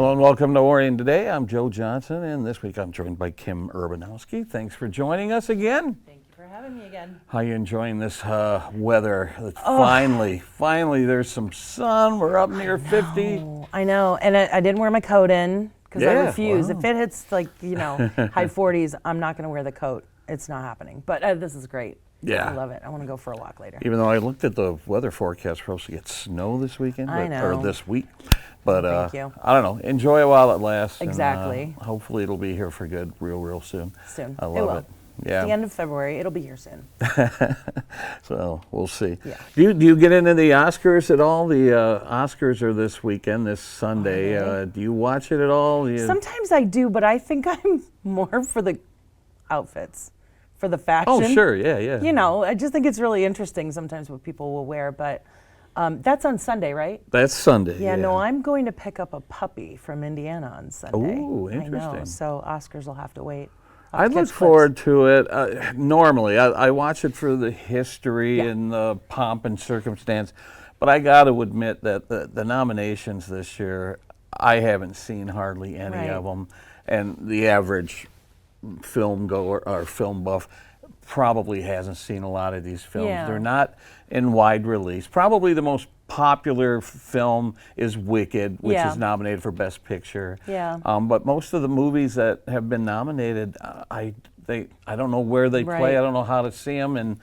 Hello and welcome to Orion Today. I'm Joe Johnson, and this week I'm joined by Kim Urbanowski. Thanks for joining us again. Thank you for having me again. How are you enjoying this weather? Finally, there's some sun. We're up near 50. I know, and I didn't wear my coat in because I refuse. Wow. If it hits high 40s, I'm not going to wear the coat. It's not happening. But this is great. Yeah. I love it. I want to go for a walk later. Even though I looked at the weather forecast, we're supposed to get snow this weekend, or this week. But Thank you. I don't know. Enjoy it while it lasts. Exactly. And, hopefully it'll be here for good real soon. Soon. I love it. Yeah. It's the end of February. It'll be here soon. So we'll see. Yeah. Do you get into the Oscars at all? The Oscars are this weekend, this Sunday. Really? Do you watch it at all? Sometimes I do, but I think I'm more for the outfits, for the fashion. Oh, sure. Yeah. You know, I just think it's really interesting sometimes what people will wear, but that's on Sunday, right? That's Sunday. Yeah, no, I'm going to pick up a puppy from Indiana on Sunday. Ooh, interesting. I know, so Oscars will have to wait. I look forward to it. Normally, I watch it for the history and the pomp and circumstance, but I got to admit that the nominations this year, I haven't seen hardly any of them, and the average film goer or film buff probably hasn't seen a lot of these films. Yeah. They're not in wide release. Probably the most popular film is Wicked, which is nominated for Best Picture. Yeah. But most of the movies that have been nominated, I don't know where they play. I don't know how to see them, and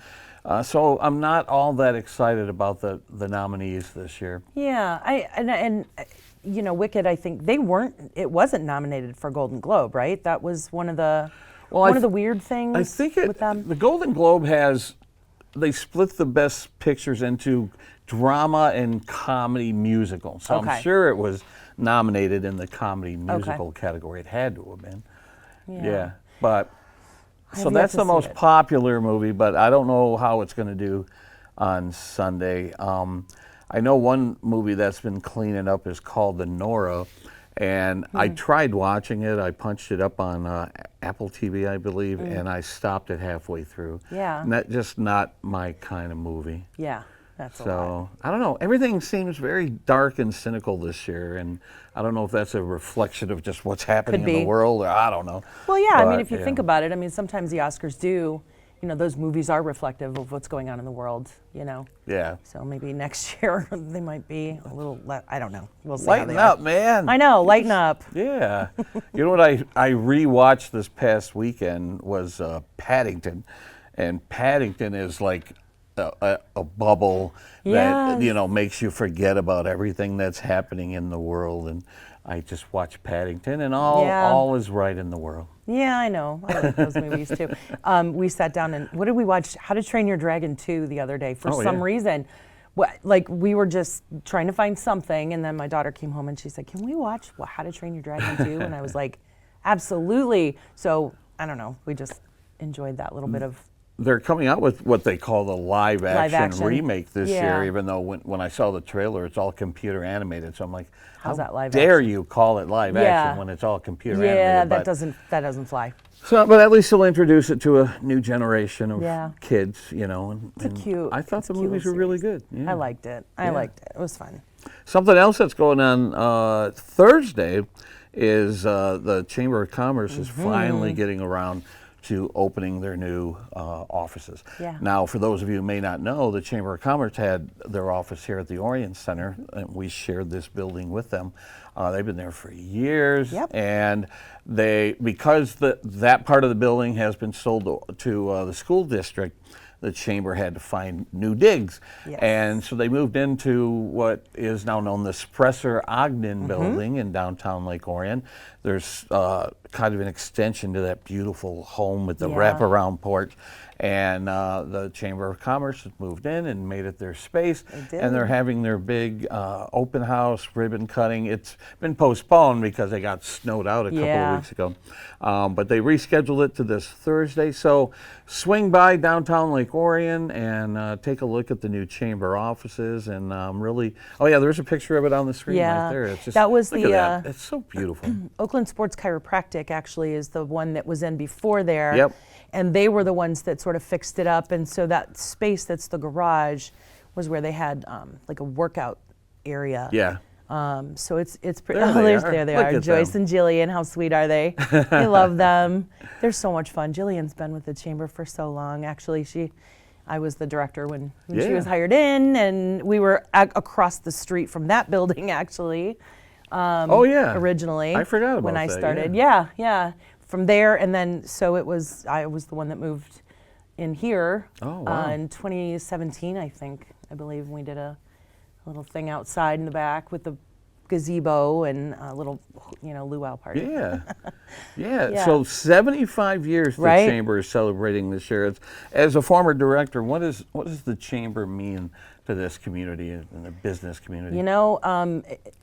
so I'm not all that excited about the nominees this year. Yeah, and you know, Wicked, I think it wasn't nominated for Golden Globe, right? That was one of the weird things. I think with them. The Golden Globe they split the Best Pictures into drama and comedy musical. So I'm sure it was nominated in the comedy musical category. It had to have been. Yeah. But so that's the most popular movie, but I don't know how it's going to do on Sunday. I know one movie that's been cleaning up is called The Nora, and I tried watching it. I punched it up on Apple TV, I believe, and I stopped it halfway through. Yeah. And that's just not my kind of movie. Yeah, that's a lot. So, I don't know. Everything seems very dark and cynical this year, and I don't know if that's a reflection of just what's happening in the world, or I don't know. Well, yeah, I mean, if you think about it, I mean, sometimes the Oscars do, you know, those movies are reflective of what's going on in the world, you know. Yeah. So maybe next year they might be a little I don't know. We'll see. Lighten up, man. I know, lighten up. Yeah. You know what I rewatched this past weekend was Paddington, and Paddington is like a bubble that, you know, makes you forget about everything that's happening in the world, and I just watched Paddington, and all is right in the world. Yeah, I know. I like those movies too. We sat down and what did we watch? How to Train Your Dragon 2 the other day. For some reason, like we were just trying to find something, and then my daughter came home and she said, "Can we watch How to Train Your Dragon 2?" And I was like, "Absolutely." So I don't know. We just enjoyed that little bit of. They're coming out with what they call the live action remake this year, even though when I saw the trailer, it's all computer animated. So I'm like, how's that live dare action? you call it live action when it's all computer animated? Yeah, that doesn't fly. So, but at least they'll introduce it to a new generation of kids, you know. And cute. I thought the movies were really good. Yeah. I liked it. I liked it. It was fun. Something else that's going on Thursday is the Chamber of Commerce is finally getting around to opening their new offices. Yeah. Now, for those of you who may not know, the Chamber of Commerce had their office here at the Orion Center, and we shared this building with them. They've been there for years, and because that part of the building has been sold to the school district, the Chamber had to find new digs. And so they moved into what is now known the Spresser Ogden building in downtown Lake Orion. There's kind of an extension to that beautiful home with the wraparound porch. And the Chamber of Commerce has moved in and made it their space. And they're having their big open house, ribbon cutting. It's been postponed because they got snowed out a couple of weeks ago. But they rescheduled it to this Thursday. So swing by downtown Lake Orion and take a look at the new Chamber offices. And really, there's a picture of it on the screen right there. It's just, that was look at that. It's so beautiful. Oakland Sports Chiropractic actually is the one that was in before there. Yep. And they were the ones that sort of fixed it up. And so that space that's the garage was where they had like a workout area. Yeah. So it's pretty. There they Look are. at Joyce them. and Jillian, how sweet are they? I love them. They're so much fun. Jillian's been with the chamber for so long. Actually, I was the director when she was hired in, and we were across the street from that building actually. Originally. I forgot about when I that, started. Yeah. From there, and then I was the one that moved in here in 2017, I believe, when we did a little thing outside in the back with the gazebo and a little, luau party. Yeah. So 75 years the chamber is celebrating this year. As a former director, what does the chamber mean to this community and the business community?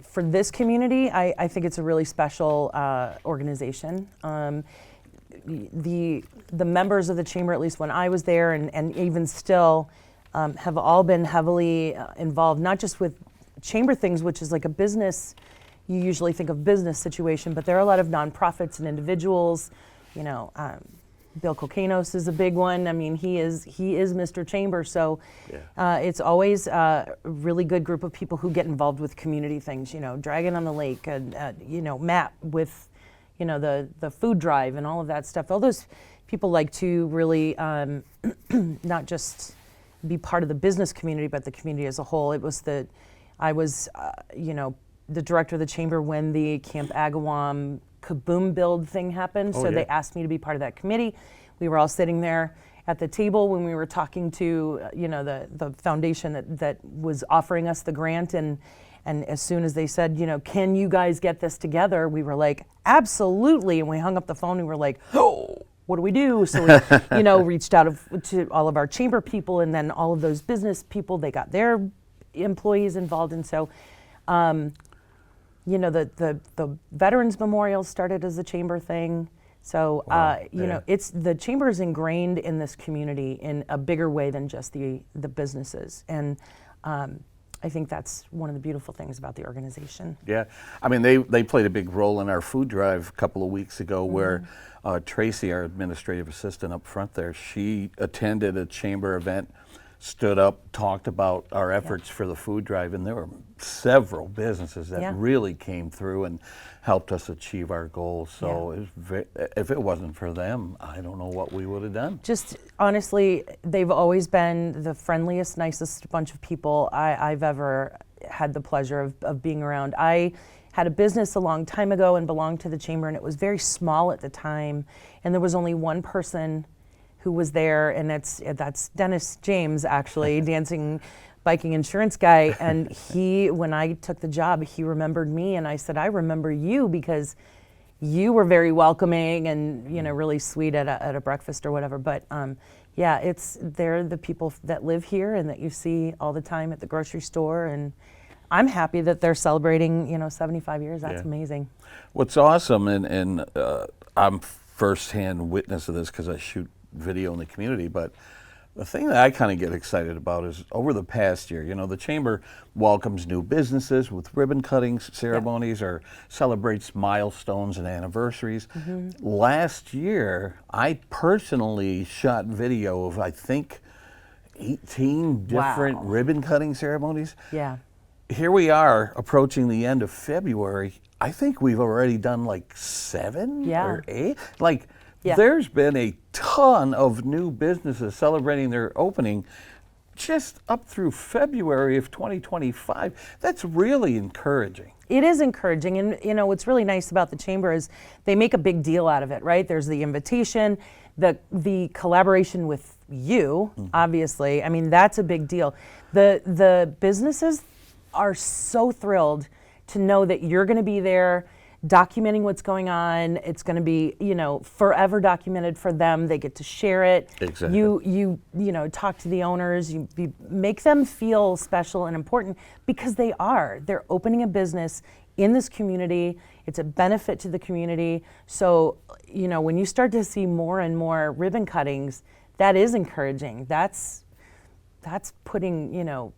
For this community, I think it's a really special organization. The members of the chamber, at least when I was there, and even still, have all been heavily involved, not just with chamber things, which is like a business. You usually think of business situation, but there are a lot of nonprofits and individuals. Bill Kokanos is a big one. I mean, he is Mr. Chamber, so it's always a really good group of people who get involved with community things. Dragon on the Lake, and Matt with the food drive and all of that stuff. All those people like to really not just be part of the business community, but the community as a whole. I was the director of the chamber when the Camp Agawam Kaboom build thing happened. They asked me to be part of that committee. We were all sitting there at the table when we were talking to the foundation that was offering us the grant, and as soon as they said, can you guys get this together, we were like, absolutely. And we hung up the phone. We were like, oh, what do we do? So we reached out to all of our chamber people, and then all of those business people, they got their employees involved. And so the Veterans Memorial started as a chamber thing. So, it's the chamber is ingrained in this community in a bigger way than just the businesses. And I think that's one of the beautiful things about the organization. Yeah, I mean, they played a big role in our food drive a couple of weeks ago where Tracy, our administrative assistant up front there, she attended a chamber event, stood up, talked about our efforts for the food drive, and there were several businesses that really came through and helped us achieve our goals. So if it wasn't for them, I don't know what we would have done. Just honestly, they've always been the friendliest, nicest bunch of people I've ever had the pleasure of being around. I had a business a long time ago and belonged to the chamber, and it was very small at the time, and there was only one person who was there, and that's Dennis James, actually, dancing, biking insurance guy. And when I took the job, he remembered me, and I said, I remember you because you were very welcoming and really sweet at a breakfast or whatever. But they're the people that live here and that you see all the time at the grocery store, and I'm happy that they're celebrating 75 years. That's amazing. What's awesome, and I'm firsthand witness of this because I shoot video in the community, but the thing that I kind of get excited about is over the past year, the chamber welcomes new businesses with ribbon cutting ceremonies or celebrates milestones and anniversaries. Last year, I personally shot video of, I think, 18 different ribbon cutting ceremonies. Yeah. Here we are approaching the end of February. I think we've already done like 7 or 8. There's been a ton of new businesses celebrating their opening just up through February of 2025. That's really encouraging. It is encouraging, and what's really nice about the chamber is they make a big deal out of it, right? There's the invitation, the collaboration with you, obviously. I mean, that's a big deal. The businesses are so thrilled to know that you're going to be there documenting what's going on. It's going to be, forever documented for them. They get to share it. Exactly. You talk to the owners. You make them feel special and important because they are. They're opening a business in this community. It's a benefit to the community. So, when you start to see more and more ribbon cuttings, that is encouraging. That's putting,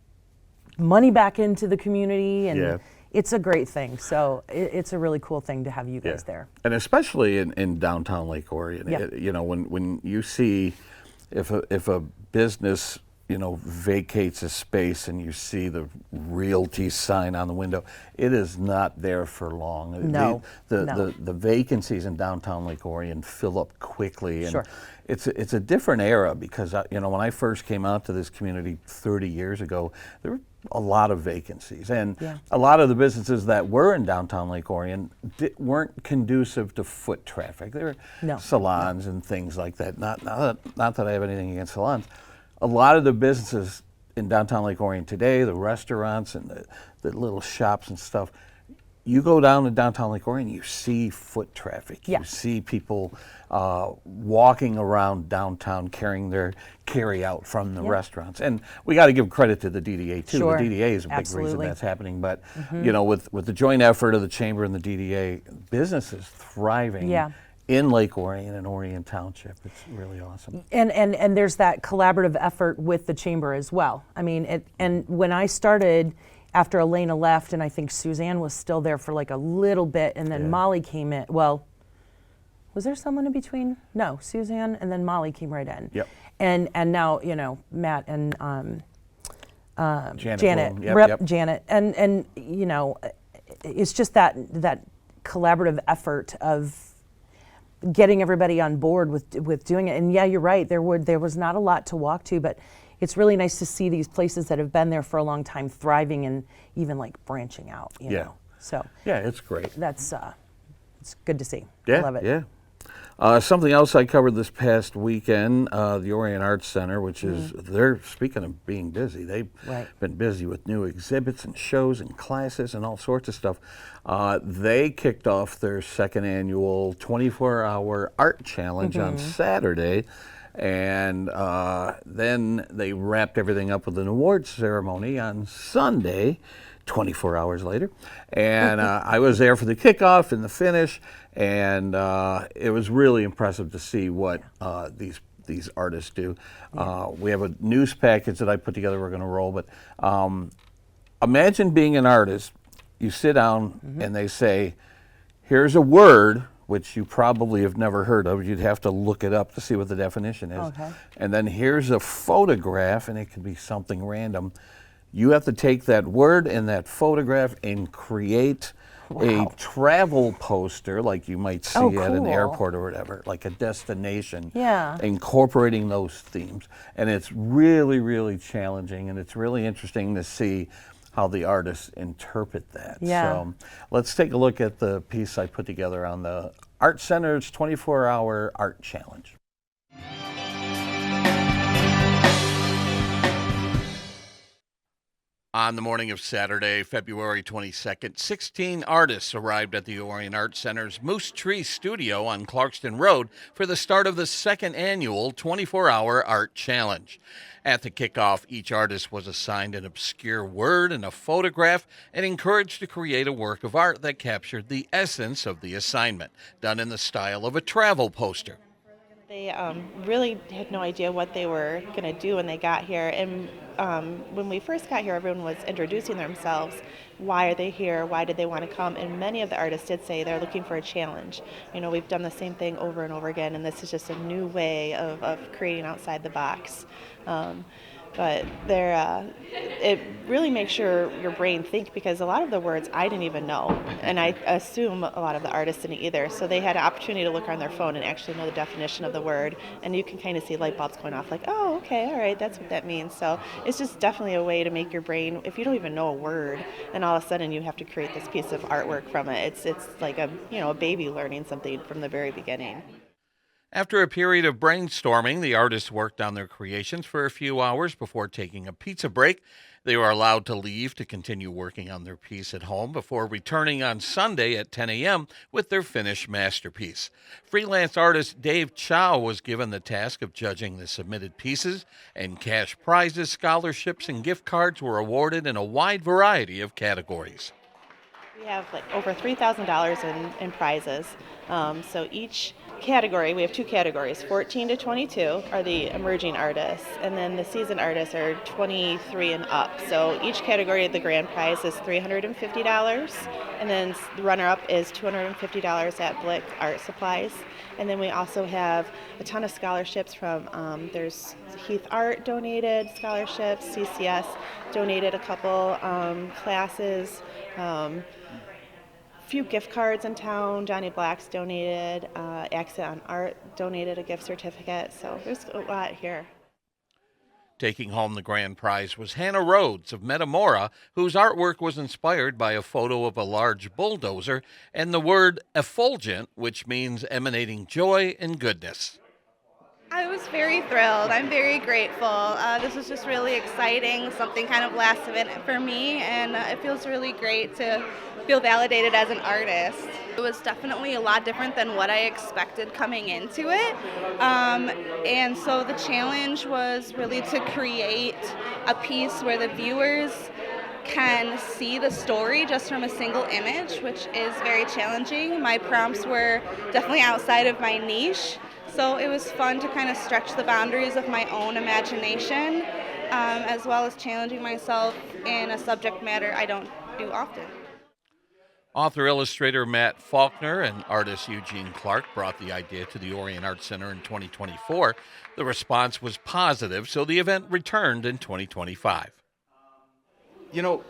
money back into the community, and it's a great thing. So it's a really cool thing to have you guys there. And especially in downtown Lake Orion, when you see if a business, vacates a space and you see the realty sign on the window, it is not there for long. No, The vacancies in downtown Lake Orion fill up quickly, and Sure. it's a different era because when I first came out to this community 30 years ago, there were a lot of vacancies, and Yeah. a lot of the businesses that were in downtown Lake Orion weren't conducive to foot traffic. There were No. salons and things like that. Not that I have anything against salons. A lot of the businesses in downtown Lake Orion today, the restaurants and the little shops and stuff, you go down to downtown Lake Orion, you see foot traffic. Yeah. You see people walking around downtown carrying their carry out from the restaurants. And we got to give credit to the DDA too. Sure. The DDA is a big reason Absolutely. that's happening. But with the joint effort of the Chamber and the DDA, business is thriving. Yeah. In Lake Orion and Orion Township. It's really awesome. And there's that collaborative effort with the chamber as well. I mean, and when I started, after Elena left, and I think Suzanne was still there for like a little bit, and then Molly came in. Well, was there someone in between? No, Suzanne, and then Molly came right in. Yep. And now Matt and Janet. Bloom. Rep Janet, and it's just that collaborative effort of getting everybody on board with doing it. And yeah, you're right. There was not a lot to walk to, but it's really nice to see these places that have been there for a long time thriving and even like branching out. You know? So yeah, it's great. that's it's good to see. Yeah, I love it. Yeah. Something else I covered this past weekend, the Orion Arts Center, which is, they're, speaking of being busy, they've been busy with new exhibits and shows and classes and all sorts of stuff. They kicked off their second annual 24-hour art challenge on Saturday, and then they wrapped everything up with an awards ceremony on Sunday, 24 hours later. And I was there for the kickoff and the finish, and it was really impressive to see what these artists do. We have a news package that I put together we're going to roll, but imagine being an artist. You sit down and they say, here's a word, which you probably have never heard of. You'd have to look it up to see what the definition is. Okay. And then here's a photograph, and it can be something random. You have to take that word and that photograph and create a travel poster like you might see at an airport or whatever, like a destination, incorporating those themes. And it's really, really challenging, and it's really interesting to see how the artists interpret that. So let's take a look at the piece I put together on the Art Center's 24-hour art challenge. On the morning of Saturday, February 22nd, 16 artists arrived at the Orion Art Center's Moose Tree Studio on Clarkston Road for the start of the second annual 24-hour art challenge. At the kickoff, each artist was assigned an obscure word and a photograph and encouraged to create a work of art that captured the essence of the assignment, done in the style of a travel poster. They really had no idea what they were going to do when they got here. And when we first got here, everyone was introducing themselves. Why are they here? Why did they want to come? And many of the artists did say they're looking for a challenge. We've done the same thing over and over again, and this is just a new way of creating outside the box. But it really makes your brain think, because a lot of the words I didn't even know, and I assume a lot of the artists didn't either. So they had an opportunity to look on their phone and actually know the definition of the word, and you can kind of see light bulbs going off, like, oh, okay, all right, that's what that means. So it's just definitely a way to make your brain, if you don't even know a word, and all of a sudden you have to create this piece of artwork from it. It's like a baby learning something from the very beginning. After a period of brainstorming, the artists worked on their creations for a few hours before taking a pizza break. They were allowed to leave to continue working on their piece at home before returning on Sunday at 10 a.m. with their finished masterpiece. Freelance artist Dave Chow was given the task of judging the submitted pieces, and cash prizes, scholarships, and gift cards were awarded in a wide variety of categories. We have like over $3,000 in prizes. So each category, we have 2 categories. 14 to 22 are the emerging artists, and then the seasoned artists are 23 and up. So each category, the grand prize is $350, and then the runner-up is $250 at Blick Art Supplies. And then we also have a ton of scholarships from, there's Heath Art donated scholarships, CCS donated a couple classes, few gift cards in town. Johnny Black's donated, Accent on Art donated a gift certificate, so there's a lot here. Taking home the grand prize was Hannah Rhodes of Metamora, whose artwork was inspired by a photo of a large bulldozer and the word effulgent, which means emanating joy and goodness. I was very thrilled. I'm very grateful. This was just really exciting, something kind of last minute for me, and it feels really great to feel validated as an artist. It was definitely a lot different than what I expected coming into it. And so the challenge was really to create a piece where the viewers can see the story just from a single image, which is very challenging. My prompts were definitely outside of my niche. So it was fun to kind of stretch the boundaries of my own imagination, as well as challenging myself in a subject matter I don't do often. Author-illustrator Matt Faulkner and artist Eugene Clark brought the idea to the Orion Art Center in 2024. The response was positive, so the event returned in 2025. You know,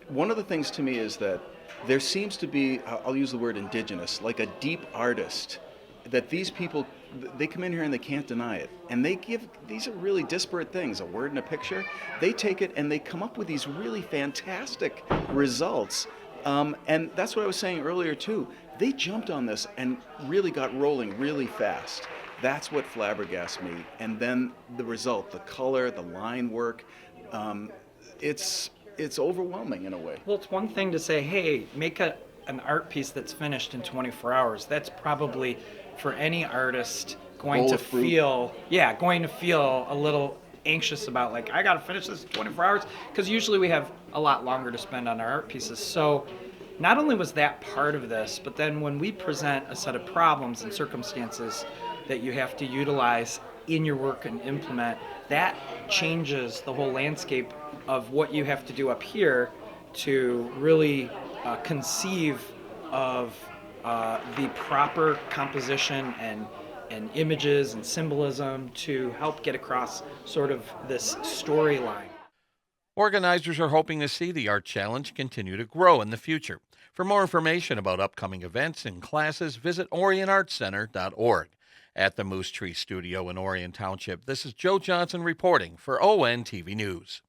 one of the things to me is that there seems to be, I'll use the word indigenous, like a deep artist, that these people, they come in here and they can't deny it. And they give, these are really disparate things, a word and a picture. They take it and they come up with these really fantastic results. And that's what I was saying earlier too. They jumped on this and really got rolling really fast. That's what flabbergasted me. And then the result, the color, the line work, it's overwhelming in a way. Well, it's one thing to say, hey, make an art piece that's finished in 24 hours. That's probably, for any artist, going to feel a little anxious about, like, I got to finish this in 24 hours, because usually we have a lot longer to spend on our art pieces. So not only was that part of this, but then when we present a set of problems and circumstances that you have to utilize in your work and implement, that changes the whole landscape of what you have to do up here to really conceive of the proper composition and images and symbolism to help get across sort of this storyline. Organizers are hoping to see the Art Challenge continue to grow in the future. For more information about upcoming events and classes, visit orionartcenter.org. At the Moose Tree Studio in Orion Township, this is Joe Johnson reporting for ONTV News.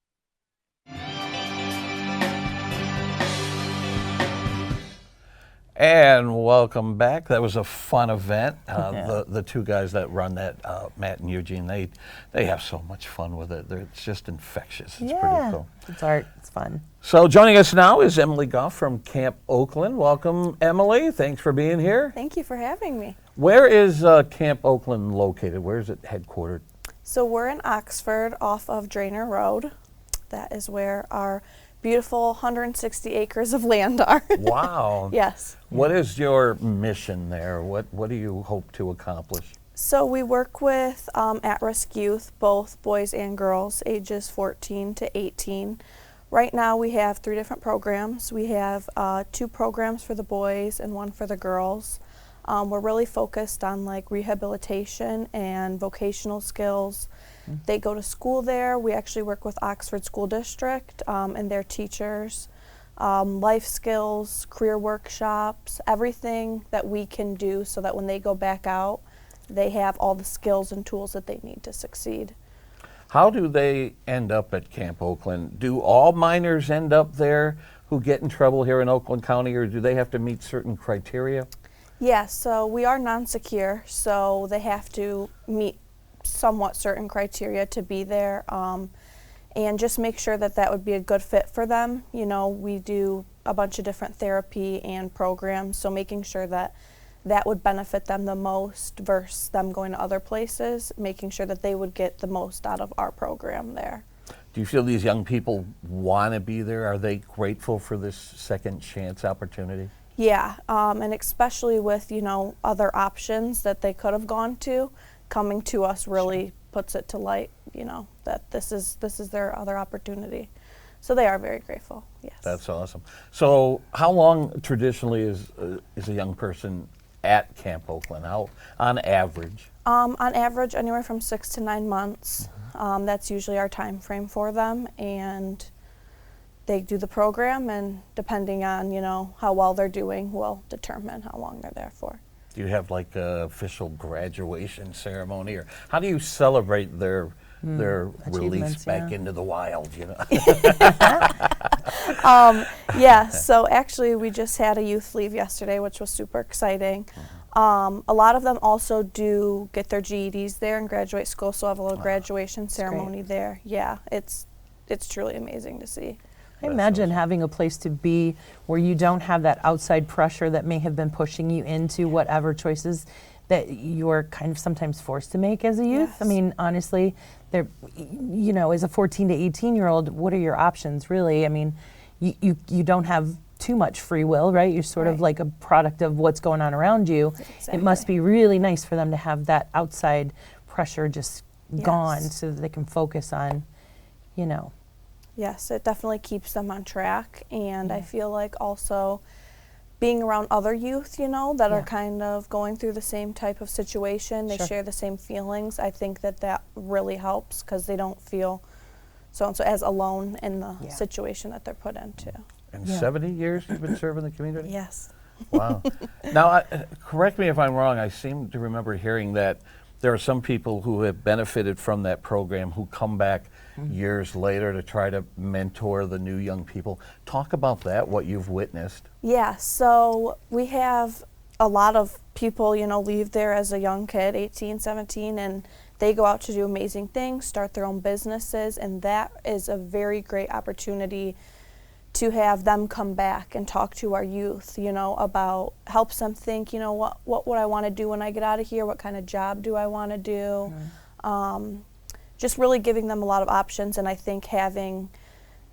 And welcome back. That was a fun event. The two guys that run that, Matt and Eugene, they have so much fun with it. It's just infectious. It's pretty cool. It's art. It's fun. So joining us now is Emily Goff from Camp Oakland. Welcome, Emily. Thanks for being here. Thank you for having me. Where is Camp Oakland located? Where is it headquartered? So we're in Oxford off of Drainer Road. That is where our beautiful 160 acres of land are. Wow. Yes. What is your mission there? What do you hope to accomplish? So we work with at-risk youth, both boys and girls, ages 14 to 18. Right now we have 3 different programs. We have 2 programs for the boys and 1 for the girls. We're really focused on like rehabilitation and vocational skills. They go to school there. We actually work with Oxford School District and their teachers, life skills, career workshops, everything that we can do so that when they go back out, they have all the skills and tools that they need to succeed. How do they end up at Camp Oakland? Do all minors end up there who get in trouble here in Oakland County, or do they have to meet certain criteria? Yeah, so we are non-secure, so they have to meet somewhat certain criteria to be there, and just make sure that that would be a good fit for them. You know, we do a bunch of different therapy and programs, so making sure that that would benefit them the most versus them going to other places, making sure that they would get the most out of our program there. Do you feel these young people want to be there? Are they grateful for this second chance opportunity? Yeah, and especially with, other options that they could have gone to, coming to us really puts it to light, that this is their other opportunity. So they are very grateful, yes. That's awesome. So how long traditionally is a young person at Camp Oakland? How, on average? On average, anywhere from 6 to 9 months. That's usually our time frame for them, and they do the program, and depending on, how well they're doing will determine how long they're there for. Do you have like a official graduation ceremony, or how do you celebrate their release back into the wild, Yeah, so actually we just had a youth leave yesterday, which was super exciting. A lot of them also do get their GEDs there and graduate school, so have a little graduation ceremony there. Yeah, it's truly amazing to see. I imagine having a place to be where you don't have that outside pressure that may have been pushing you into whatever choices that you're kind of sometimes forced to make as a youth. Yes. I mean, honestly, there, as a 14 to 18-year-old, what are your options really? I mean, you don't have too much free will, right? You're sort of like a product of what's going on around you. Exactly. It must be really nice for them to have that outside pressure just gone so that they can focus on, Yes, it definitely keeps them on track, and I feel like also being around other youth, that are kind of going through the same type of situation, they share the same feelings. I think that really helps because they don't feel so-and-so as alone in the situation that they're put into. And 70 years you've been serving the community? Yes. Wow. Now, correct me if I'm wrong, I seem to remember hearing that there are some people who have benefited from that program who come back years later to try to mentor the new young people. Talk about that, what you've witnessed. Yeah, so we have a lot of people, leave there as a young kid, 18, 17, and they go out to do amazing things, start their own businesses, and that is a very great opportunity to have them come back and talk to our youth, about, helps them think, what would I want to do when I get out of here? What kind of job do I want to do? Just really giving them a lot of options, and I think having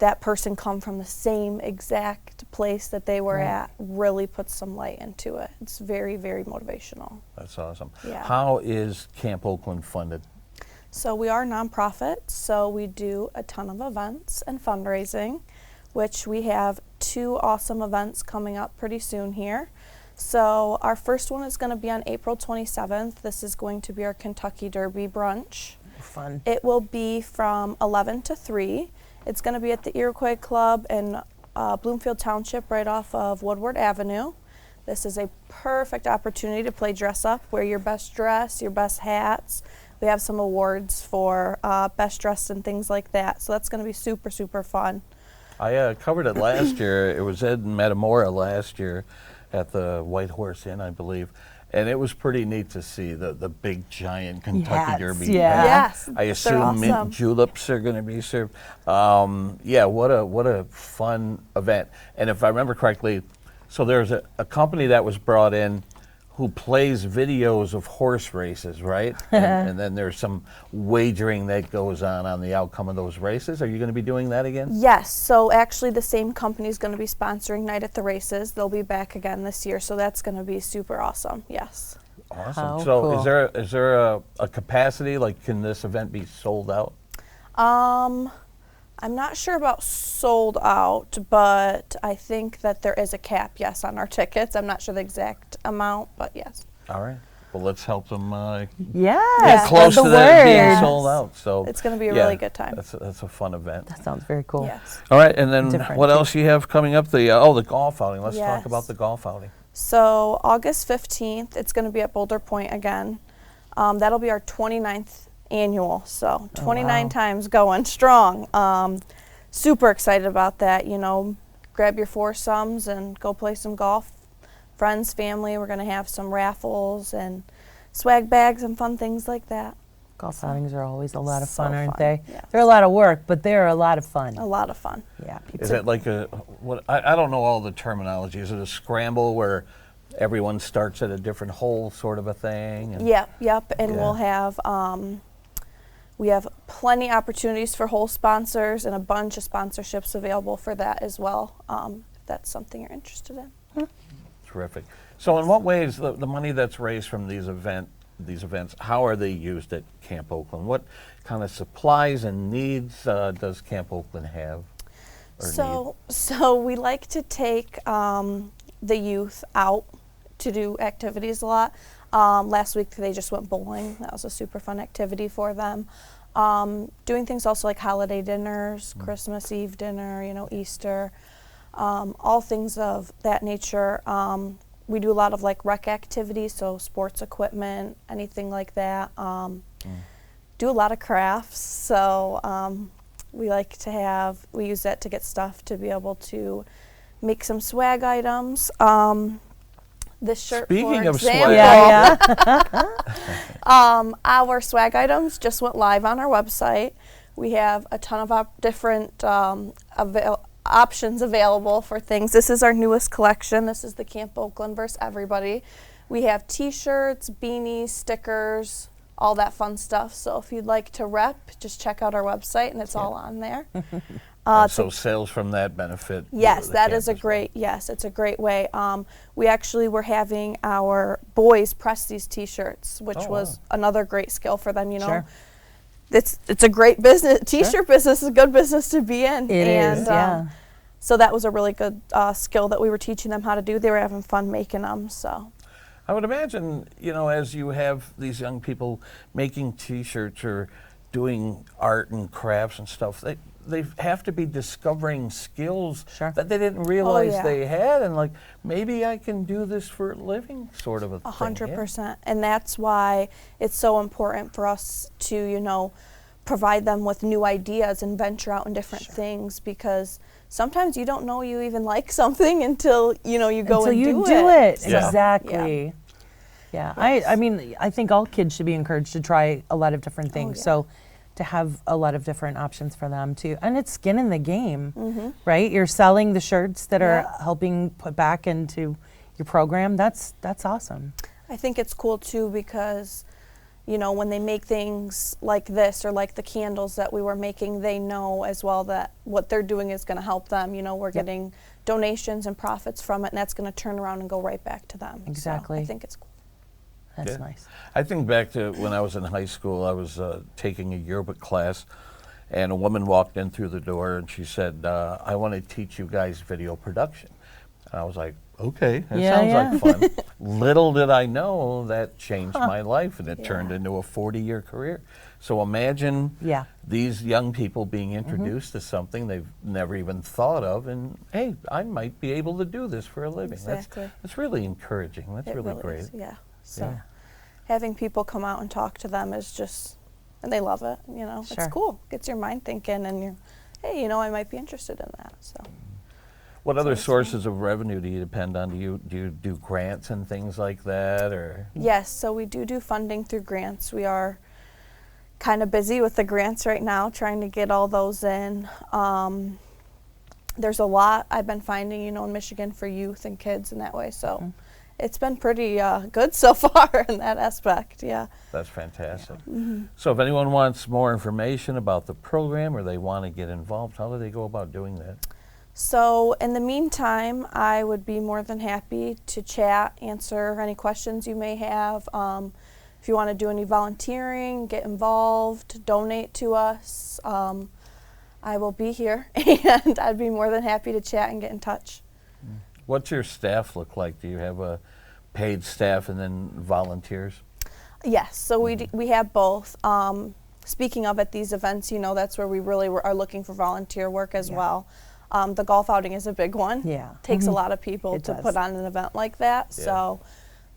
that person come from the same exact place that they were at really puts some light into it. It's very, very motivational. That's awesome. Yeah. How is Camp Oakland funded? So we are a nonprofit, so we do a ton of events and fundraising, which we have 2 awesome events coming up pretty soon here. So our first one is going to be on April 27th. This is going to be our Kentucky Derby brunch. Fun. It will be from 11 to 3. It's going to be at the Iroquois Club in Bloomfield Township, right off of Woodward Avenue. This is a perfect opportunity to play dress up, wear your best dress, your best hats. We have some awards for best dressed and things like that. So that's going to be super, super fun. I covered it last year. It was in Metamora last year at the White Horse Inn, I believe. And it was pretty neat to see the big, giant Kentucky Derby. Yeah. Yes, I assume awesome. mint juleps are going to be served. Yeah, what a fun event. And if I remember correctly, so there's a company that was brought in who plays videos of horse races, right? and then there's some wagering that goes on the outcome of those races. Are you going to be doing that again? Yes, so actually the same company is going to be sponsoring Night at the Races. They'll be back again this year, so that's going to be super awesome, yes. Awesome. How So cool. is there a capacity, like can this event be sold out? I'm not sure about sold out, but I think that there is a cap, yes, on our tickets. I'm not sure the exact amount, but yes. All right. Well, let's help them Yes, get close the to that being word. sold out. So It's going to be a really good time. That's a fun event. That sounds very cool. Yes. All right, and then Different. what else you have coming up? The golf outing. Let's talk Yes. about the golf outing. So August 15th, it's going to be at Boulder Point again. That'll be our 29th annual, so 29 times going strong. Super excited about that. Grab your foursomes and go play some golf. Friends, family, we're going to have some raffles and swag bags and fun things like that. Golf outings are always a lot of So fun, aren't fun, they? yes. They're a lot of work, but they're a lot of fun. A lot of fun. Yeah. Is it like I don't know all the terminology. Is it a scramble where everyone starts at a different hole sort of a thing? And Yep. And we'll have we have plenty opportunities for whole sponsors and a bunch of sponsorships available for that as well, if that's something you're interested in. Terrific. So in what ways the money that's raised from these events, how are they used at Camp Oakland? What kind of supplies and needs does Camp Oakland have? So we like to take the youth out to do activities a lot. Last week they just went bowling. That was a super fun activity for them. Doing things also like holiday dinners, Christmas Eve dinner, Easter, all things of that nature. We do a lot of like rec activities, so sports equipment, anything like that. Do a lot of crafts, so we use that to get stuff to be able to make some swag items. This shirt, Speaking for of example, our swag items just went live on our website. We have a ton of different options available for things. This is our newest collection. This is the Camp Oakland vs. Everybody. We have t-shirts, beanies, stickers, all that fun stuff. So if you'd like to rep, just check out our website and it's all on there. So sales from that benefit. Yes, the that camp is a as great, yes, it's a great way. We actually were having our boys press these t-shirts, which was another great skill for them, Sure. It's a great business. T-shirt business is a good business to be in. It is, yeah. So that was a really good skill that we were teaching them how to do. They were having fun making them, so. I would imagine, as you have these young people making T-shirts or doing art and crafts and stuff, they have to be discovering skills that they didn't realize they had, and like, maybe I can do this for a living, sort of a thing. 100%. And that's why it's so important for us to, provide them with new ideas and venture out in different things, because sometimes you don't know you even like something until you go and do it. So, exactly. Yeah. Yes. I mean, I think all kids should be encouraged to try a lot of different things. So to have a lot of different options for them too, and it's skin in the game, right? You're selling the shirts that are helping put back into your program. That's awesome. I think it's cool too because, when they make things like this or like the candles that we were making, they know as well that what they're doing is going to help them. We're getting donations and profits from it, and that's going to turn around and go right back to them. Exactly. So I think it's cool. That's nice. I think back to when I was in high school. I was taking a yearbook class, and a woman walked in through the door, and she said, I want to teach you guys video production. And I was like, okay, that sounds like fun. Little did I know that changed my life, and it turned into a 40-year career. So imagine these young people being introduced to something they've never even thought of, and hey, I might be able to do this for a living. Exactly. That's really encouraging. That's really great. Is, So having people come out and talk to them is just, and they love it, It's cool. Gets your mind thinking, and you're, hey, I might be interested in that. So. What other sources of revenue do you depend on? Do you do grants and things like that, or? Yes, so we do funding through grants. We are kind of busy with the grants right now, trying to get all those in. There's a lot I've been finding, in Michigan for youth and kids in that way. So it's been pretty good so far in that aspect, That's fantastic. So if anyone wants more information about the program or they want to get involved, how do they go about doing that? So in the meantime, I would be more than happy to chat, answer any questions you may have. If you want to do any volunteering, get involved, donate to us, I will be here, and I'd be more than happy to chat and get in touch. What's your staff look like? Do you have a paid staff and then volunteers? Yes, so we have both. Speaking of at these events, that's where we really are looking for volunteer work as well. The golf outing is a big one. Yeah. Takes a lot of people to put on an event like that. So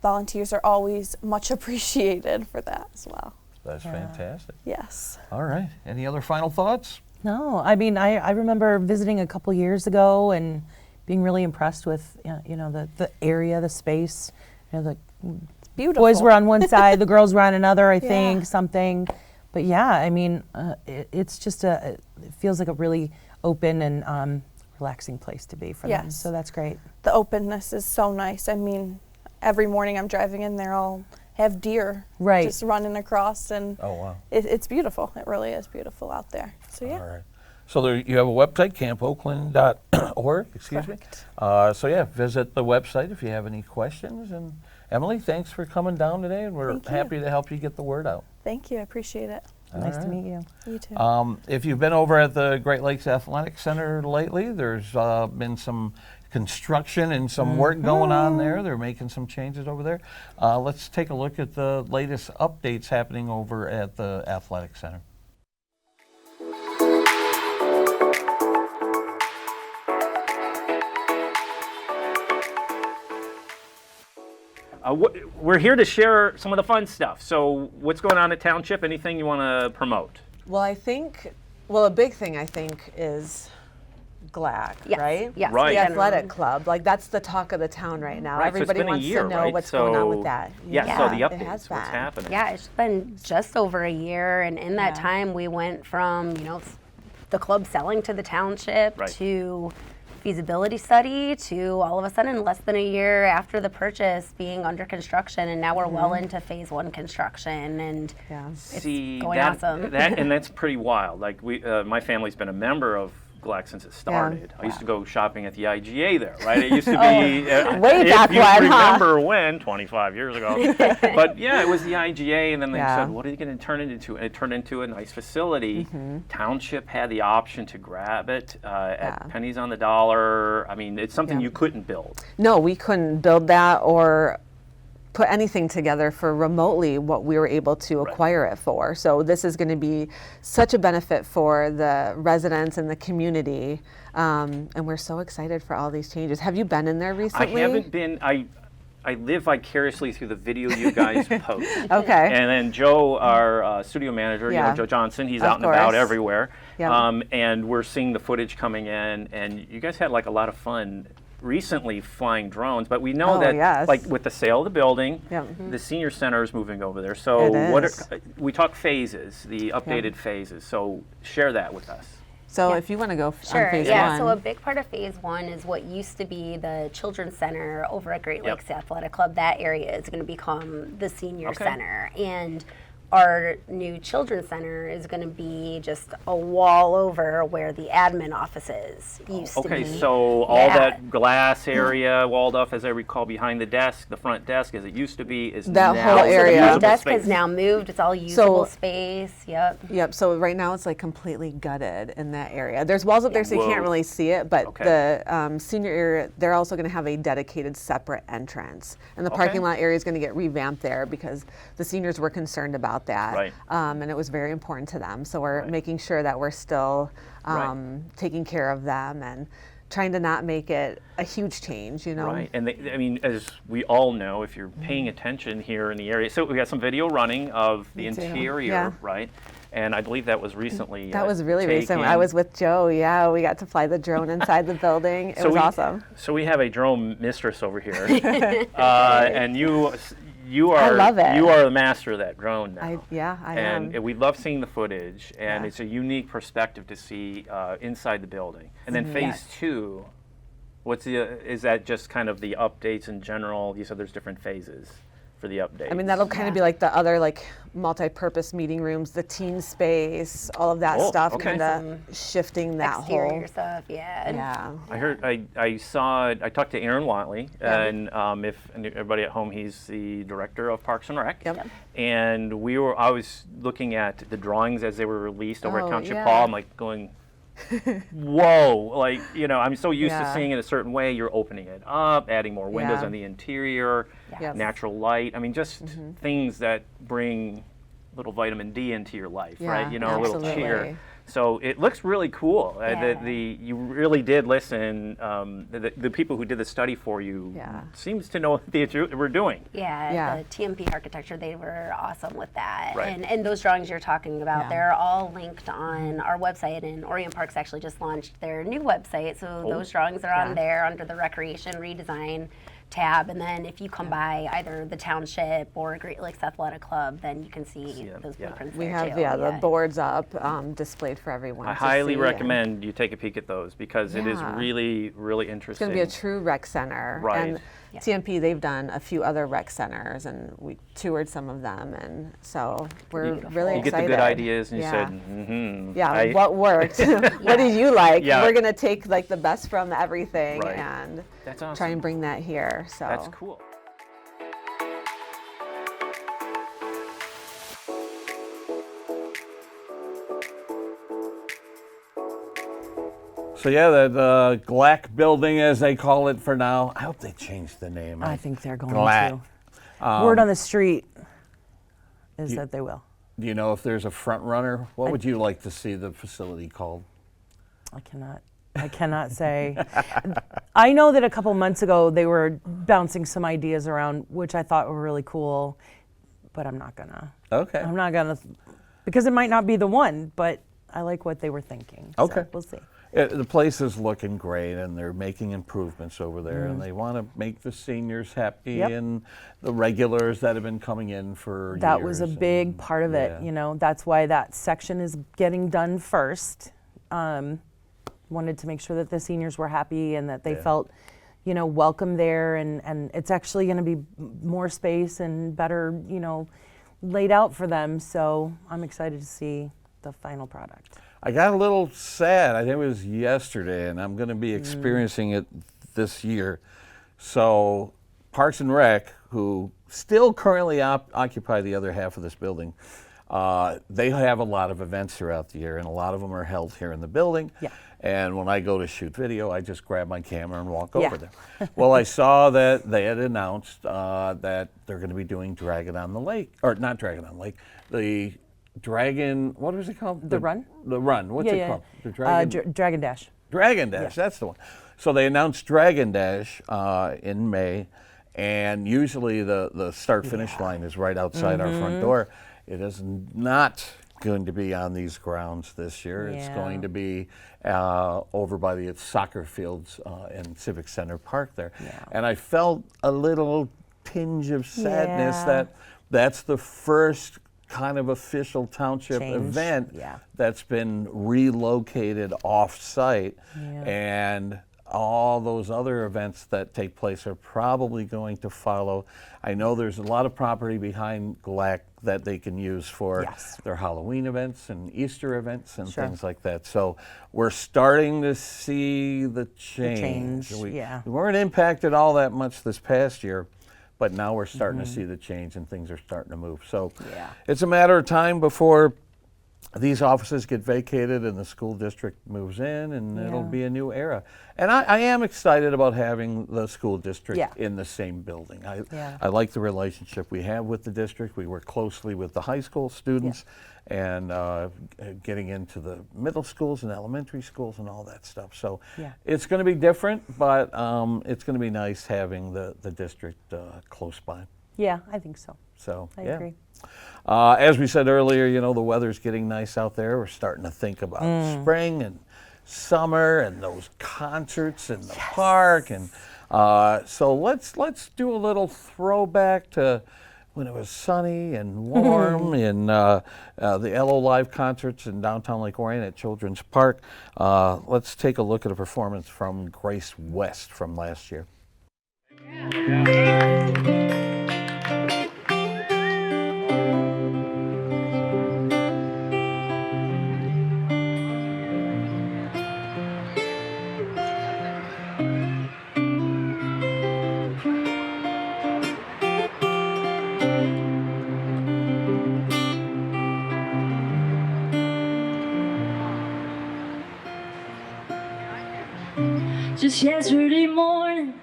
volunteers are always much appreciated for that as well. That's fantastic. Yes. All right. Any other final thoughts? No, I mean, I remember visiting a couple years ago and being really impressed with, the area, the space. The beautiful. Boys were on one side, the girls were on another, I think, something. But I mean, it's just it feels like a really open and relaxing place to be for them. So that's great. The openness is so nice. I mean, every morning I'm driving in there, I'll have deer just running across, and oh wow, it's beautiful. It really is beautiful out there. So All right. So there, you have a website, campoakland.org, excuse me. So yeah, visit the website if you have any questions. And Emily, thanks for coming down today, and we're happy to help you get the word out. Thank you. I appreciate it. Nice to meet you. You too. If you've been over at the Great Lakes Athletic Center lately, there's been some construction and some work going on there. They're making some changes over there. Let's take a look at the latest updates happening over at the Athletic Center. We're here to share some of the fun stuff. So what's going on at Township? Anything you want to promote? Well, a big thing I think is GLAC, right? Yes. Right. The athletic club. Like, that's the talk of the town right now. Right, Everybody so it's been wants a year, to know right? what's going on with that. Yeah, so the it updates, has what's been. happening. Yeah, it's been just over a year, and in that time we went from, the club selling to the township Right. to feasibility study to all of a sudden less than a year after the purchase being under construction, and now we're well into phase 1 construction, and it's going awesome. And that's pretty wild. Like my family's been a member of GLAC since it started. I used to go shopping at the IGA there, right? It used to be way back if you when, remember when, 25 years ago. But yeah, it was the IGA, and then they said, "What are you going to turn it into?" And it turned into a nice facility. Township had the option to grab it at pennies on the dollar. I mean, it's something you couldn't build. No, we couldn't build that or put anything together for remotely what we were able to acquire it for. So this is going to be such a benefit for the residents and the community, and we're so excited for all these changes. Have you been in there recently? I haven't been. I live vicariously through the video you guys post. Okay. And then Joe, our studio manager, Joe Johnson, he's out and about everywhere. Yep. And we're seeing the footage coming in, and you guys had like a lot of fun recently flying drones, but we know that like with the sale of the building, the senior center is moving over there. So we talk phases, the updated phases. So share that with us. So if you want to go Sure, on phase yeah. 1. So a big part of phase 1 is what used to be the Children's Center over at Great Lakes Athletic Club. That area is going to become the Senior Center. And our new Children's Center is going to be just a wall over where the admin offices used to be. Okay, so all that glass area walled off, as I recall, behind the desk, the front desk, as it used to be, is That now whole area. The usable desk space. has now moved. It's all usable space. Yep. So right now it's like completely gutted in that area. There's walls up there, so you can't really see it. But the senior area, they're also going to have a dedicated separate entrance, and the parking lot area is going to get revamped there because the seniors were concerned about that. Right. And it was very important to them. So we're making sure that we're still taking care of them and trying to not make it a huge change, Right, and I mean, as we all know, if you're paying attention here in the area, so we got some video running of the interior, right? And I believe that was recently That was really recent. I was with Joe. Yeah, we got to fly the drone inside the building. It was awesome. So we have a drone mistress over here, and you are I love it. You are the master of that drone now. I am. And we love seeing the footage, and it's a unique perspective to see inside the building. And then phase 2, is that just kind of the updates in general? You said there's different phases for the updates. I mean, that'll kind of be like the other like multi-purpose meeting rooms, the teen space, all of that stuff, kind of shifting that Exterior whole stuff, Yeah. I heard, I talked to Aaron Watley, and if everybody at home, he's the director of Parks and Rec. Yep. And I was looking at the drawings as they were released over at Township Hall. I'm like going, whoa, like, I'm so used to seeing it a certain way. You're opening it up, adding more windows on the interior, natural light. I mean, just things that bring little vitamin D into your life, right? A little cheer. So it looks really cool. You really did listen. The people who did the study for you seems to know what they were doing. The TMP architecture, they were awesome with that. Right. And those drawings you're talking about, they're all linked on our website, and Orion Parks actually just launched their new website. So those drawings are on there under the recreation redesign tab, and then if you come by either the township or Great Lakes Athletic Club, then you can see those blueprints. We there have too. the boards up displayed for everyone. I to highly see. recommend you take a peek at those because it is really, really It's interesting. going to be a true rec center. Right. And TMP, they've done a few other rec centers, and we toured some of them, and so we're really excited. You get the good ideas, and you Yeah. said, what worked? What did you like? Yeah. We're gonna take like the best from everything Right. and That's awesome. try and bring that here. So That's cool. So yeah, that GLAC building, as they call it for now. I hope they change the name. I think they're going GLAC. to. Word on the street is that they will. Do you know if there's a front runner? What would you like to see the facility called? I cannot say. I know that a couple months ago they were bouncing some ideas around, which I thought were really cool, but I'm not gonna. Okay. I'm not gonna, because it might not be the one, but I like what they were thinking. Okay. So we'll see. The place is looking great, and they're making improvements over there, and they want to make the seniors happy Yep. and the regulars that have been coming in for years. That was a big and- part of it. yeah. You know, that's why that section is getting done first. Wanted to make sure that the seniors were happy and that they felt, you know, welcome there, and it's actually going to be more space and better, you know, laid out for them. So I'm excited to see the final product. I got a little sad. I think it was yesterday, and I'm going to be experiencing it this year. So Parks and Rec, who still currently occupy the other half of this building, they have a lot of events throughout the year, and a lot of them are held here in the building. Yeah. And when I go to shoot video, I just grab my camera and walk over there. Well, I saw that they had announced that they're going to be doing Dragon on the Lake, or not Dragon on the Lake, the Dragon, what was it called? The Run? The Run. What's it called? The Dragon. Dragon Dash. Dragon Dash, that's the one. So they announced Dragon Dash in May, and usually the start-finish line is right outside our front door. It is not going to be on these grounds this year. It's going to be over by the soccer fields in Civic Center Park there. And I felt a little tinge of sadness that that's the first kind of official township event that's been relocated off-site, and all those other events that take place are probably going to follow. I know there's a lot of property behind GLAC that they can use for their Halloween events and Easter events and things like that. So we're starting to see the change. We weren't impacted all that much this past year, but now we're starting to see the change, and things are starting to move. So it's a matter of time before these offices get vacated and the school district moves in, and it'll be a new era. And I am excited about having the school district in the same building. I like the relationship we have with the district. We work closely with the high school students and getting into the middle schools and elementary schools and all that stuff. So it's going to be different, but it's going to be nice having the district close by. Yeah, I think so. So I agree. As we said earlier, you know, the weather's getting nice out there. We're starting to think about spring and summer and those concerts in the park, and so let's do a little throwback to when it was sunny and warm in the LO Live concerts in downtown Lake Orion at Children's Park. Let's take a look at a performance from Grace West from last year. Just yesterday morning,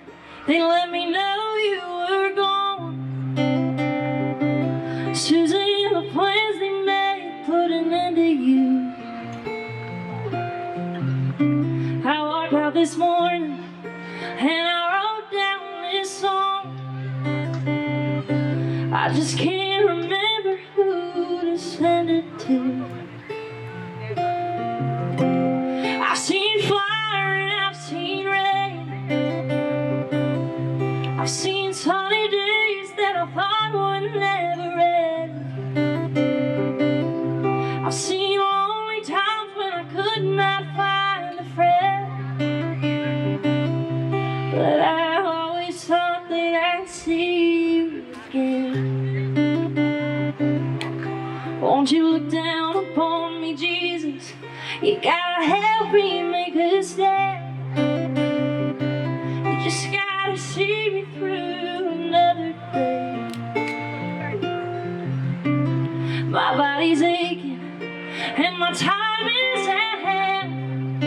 they let me know you were gone. Susan, the plans they made put an end to you. I woke up this morning and I wrote down this song. I just can't remember who to send it to. I've seen fire and I've seen rain. I've seen sunny days that I thought would never end. I've seen lonely times when I could not find a friend, but I always thought they Won't you look down upon me, Jesus? You gotta help me make a step. You just gotta see me through another day. My body's aching and my time is at hand.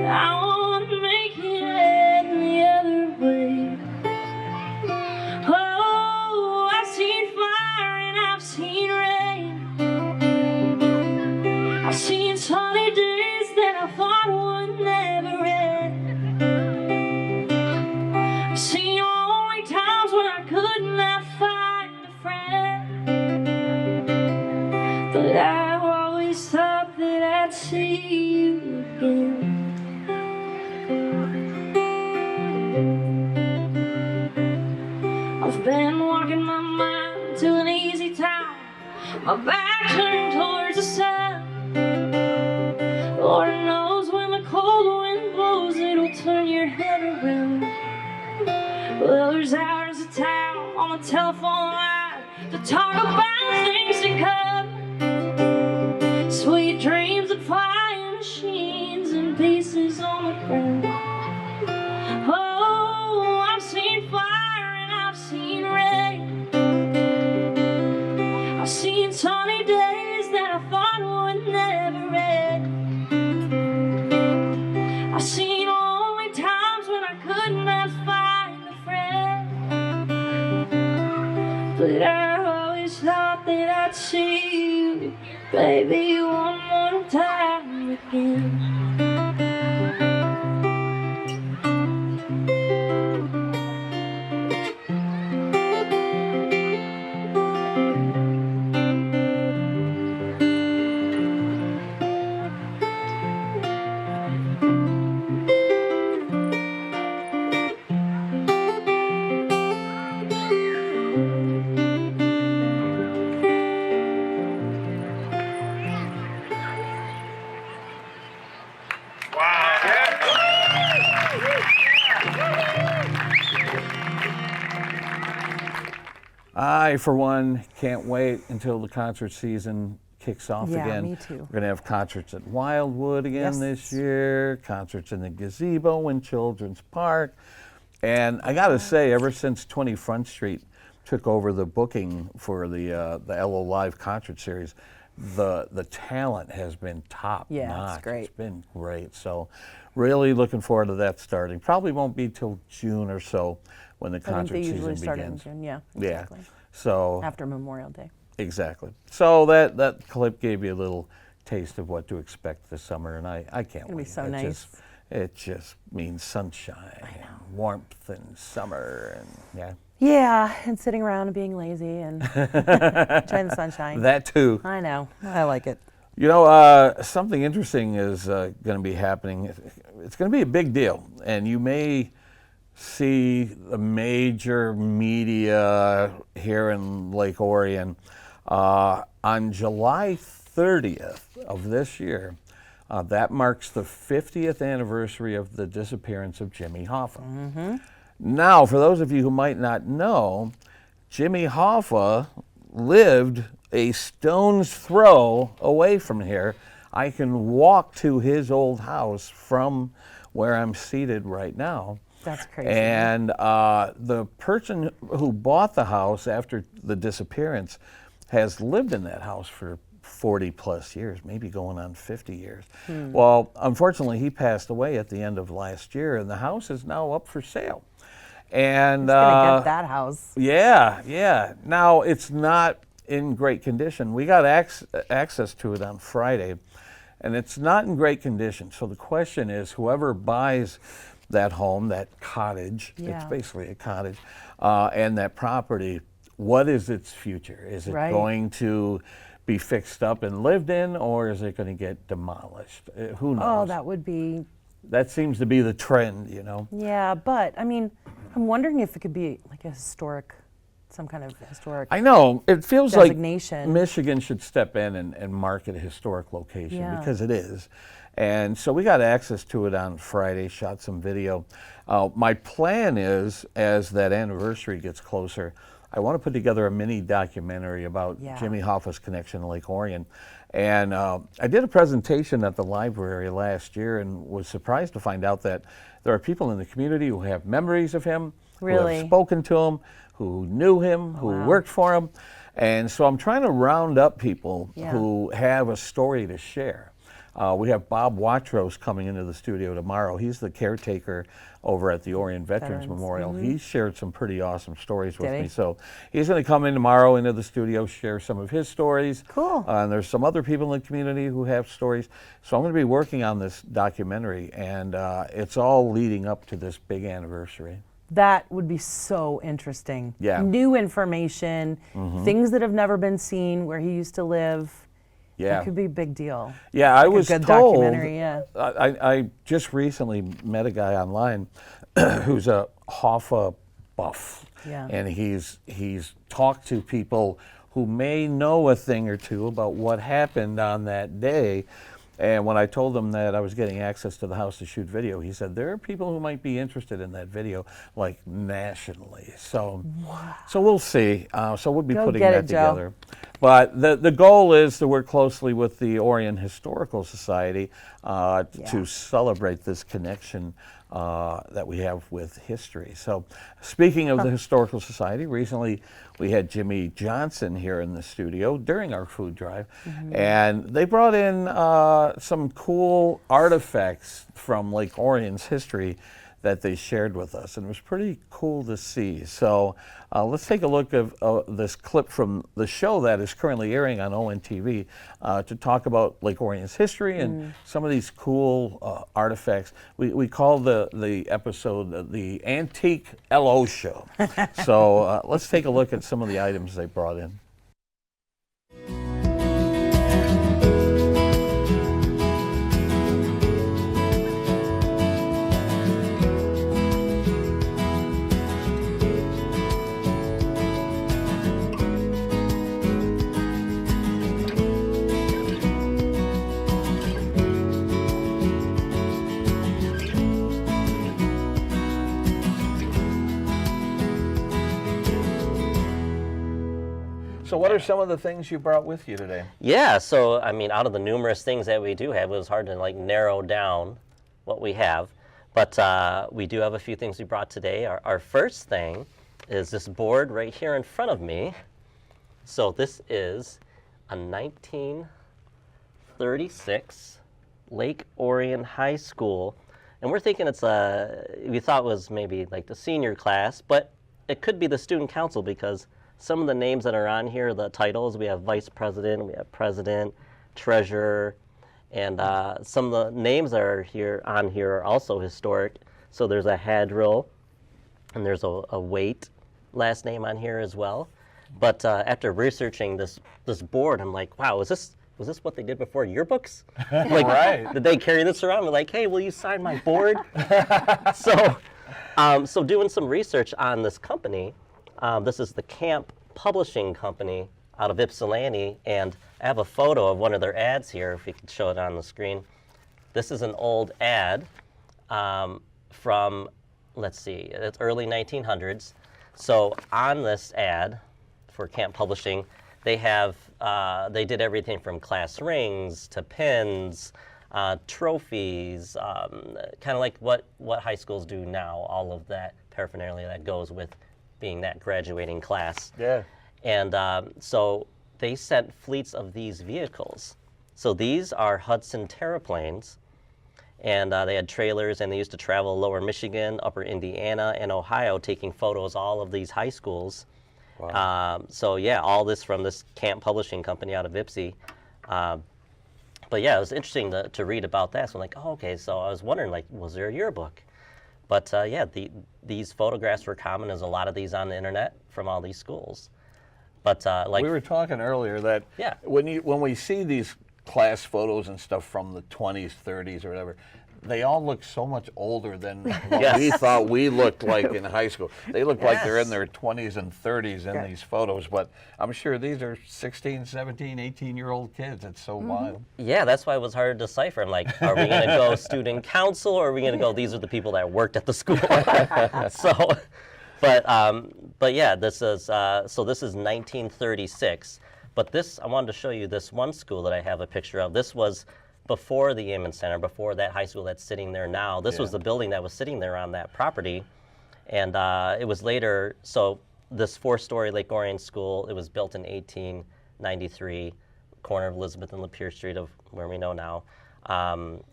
I want to make it any other way. Oh, I've seen fire and I've seen rain. I've seen sunny days that I thought would never end. I've seen lonely times when I could not find a friend. But I always thought that I'd see you again. I've been walking my mind to an easy town, my back turned towards the sun. Lord knows when the cold wind blows, it'll turn your head around. Well, there's hours of town on the telephone line to talk about things to come. Sweet dreams of flying machines and pieces on the ground. Oh, I've seen fire and I've seen rain. I've seen sunny days that I thought would never end. I've seen lonely times when I could not find a friend. But I always thought that I'd see you, baby, one more time again. I, for one, can't wait until the concert season kicks off Yeah, again. me too. We're going to have concerts at Wildwood again this year, concerts in the gazebo in Children's Park. And I got to say, ever since 20 Front Street took over the booking for the LO Live concert series, the talent has been top notch. Yeah, it's great. It's been great. So really looking forward to that starting. Probably won't be till June or so when the concert they season usually begins. start in June, yeah, exactly. Yeah. So After Memorial Day. exactly. So that clip gave you a little taste of what to expect this summer, and I can't It'll be wait. so It nice. it just means sunshine and warmth and summer and yeah. Yeah, and sitting around and being lazy and enjoying the sunshine. That too. I know. I like it. You know, something interesting is going to be happening. It's going to be a big deal, and you may see the major media here in Lake Orion on July 30th of this year. That marks the 50th anniversary of the disappearance of Jimmy Hoffa. Mm-hmm. Now, for those of you who might not know, Jimmy Hoffa lived a stone's throw away from here. I can walk to his old house from where I'm seated right now. That's crazy. And the person who bought the house after the disappearance has lived in that house for 40 plus years, maybe going on 50 years. Well, unfortunately, he passed away at the end of last year, and the house is now up for sale. And Who's gonna get that house? Yeah. Now, it's not in great condition. We got access to it on Friday, and it's not in great condition. So the question is, whoever buys that home, that cottage, it's basically a cottage, and that property, what is its future? Is it going to be fixed up and lived in, or is it going to get demolished? Who knows? Oh, that would be... That seems to be the trend, you know? Yeah, but, I mean, I'm wondering if it could be like a historic, some kind of historic I know. It feels like designation. Michigan should step in and mark it a historic location because it is. And so we got access to it on Friday, shot some video. My plan is, as that anniversary gets closer, I want to put together a mini documentary about Jimmy Hoffa's connection to Lake Orion. And I did a presentation at the library last year and was surprised to find out that there are people in the community who have memories of him, who have spoken to him, who knew him, who worked for him. And so I'm trying to round up people who have a story to share. We have Bob Watrous coming into the studio tomorrow. He's the caretaker over at the Orion Veterans Memorial. He shared some pretty awesome stories with me. So he's going to come in tomorrow into the studio, share some of his stories. Cool. And there's some other people in the community who have stories. So I'm going to be working on this documentary, and it's all leading up to this big anniversary. That would be so interesting. Yeah. New information, things that have never been seen where he used to live. Yeah. It could be a big deal. Yeah, I was good told, documentary, I just recently met a guy online who's a Hoffa buff. Yeah. And he's talked to people who may know a thing or two about what happened on that day. And when I told him that I was getting access to the house to shoot video, he said, there are people who might be interested in that video, like nationally. So, so we'll see. So we'll be putting that together. But the goal is to work closely with the Orion Historical Society to celebrate this connection that we have with history. So speaking of the Historical Society, recently we had Jimmy Johnson here in the studio during our food drive, and they brought in some cool artifacts from Lake Orion's history that they shared with us, and it was pretty cool to see. So let's take a look at this clip from the show that is currently airing on ONTV to talk about Lake Orion's history and some of these cool artifacts. We call the episode the Antique LO Show. So let's take a look at some of the items they brought in. So what are some of the things you brought with you today? Yeah, so I mean, out of the numerous things that we do have, it was hard to like narrow down what we have. But we do have a few things we brought today. Our first thing is this board right here in front of me. So this is a 1936 Lake Orion High School. And we're thinking it's we thought it was maybe like the senior class, but it could be the student council because some of the names that are on here, the titles, we have vice president, we have president, treasurer, and some of the names that are on here are also historic. So there's a Hadrill, and there's a Waite last name on here as well. But after researching this board, I'm like, wow, was this what they did before yearbooks? Like, right. Did they carry this around? We're like, hey, will you sign my board? So doing some research on this company. This is the Camp Publishing Company out of Ypsilanti, and I have a photo of one of their ads here, if you could show it on the screen. This is an old ad from, let's see, it's early 1900s. So on this ad for Camp Publishing, they have, they did everything from class rings to pins, trophies, kind of like what high schools do now, all of that paraphernalia that goes with being that graduating class. Yeah. And so they sent fleets of these vehicles. So these are Hudson Terraplanes, and they had trailers, and they used to travel lower Michigan, upper Indiana, and Ohio, taking photos all of these high schools. Wow. So yeah, all this from this Camp Publishing Company out of Ypsi. But yeah, it was interesting to read about that. So I'm like, oh, okay, so I was wondering, like, was there a yearbook? But yeah, these photographs were common. There's a lot of these on the internet from all these schools. But like we were talking earlier that when we see these class photos and stuff from the 20s, 30s, or whatever, they all look so much older than what we thought we looked like in high school. They look like they're in their 20s and 30s in these photos, but I'm sure these are 16, 17, 18-year-old kids. It's so wild. Yeah, that's why it was hard to decipher. I'm like, are we going to go student council, or are we going to go, these are the people that worked at the school? But yeah, this is so this is 1936. But this, I wanted to show you this one school that I have a picture of. This was before the Ammon Center, before that high school that's sitting there now. This was the building that was sitting there on that property. And it was later, so this 4-story Lake Orion school, it was built in 1893, corner of Elizabeth and Lapeer Street of where we know now,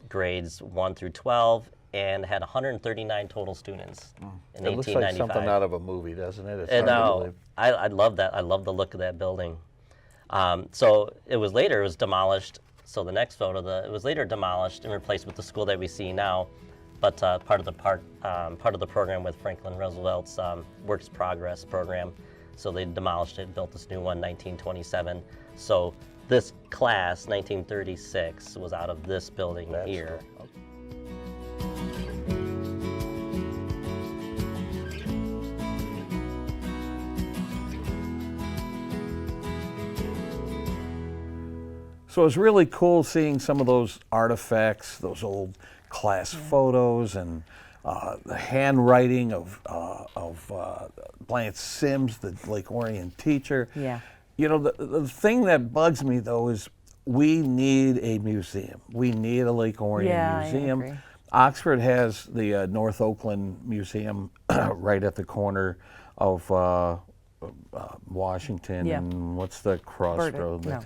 grades 1 through 12, and had 139 total students in 1895. It looks like something out of a movie, doesn't it? It's And hard to believe. I love that. I love the look of that building. So it was demolished. So the next photo, it was later demolished and replaced with the school that we see now. But part of the program with Franklin Roosevelt's Works Progress program. So they demolished it, built this new one, 1927. So this class, 1936, was out of this building here. Cool. So it was really cool seeing some of those artifacts, those old class photos, and the handwriting of Blanche Sims, the Lake Orion teacher. Yeah. You know, the thing that bugs me, though, is we need a museum. We need a Lake Orion museum. I agree. Oxford has the North Oakland Museum right at the corner of Washington and what's the crossroad? No.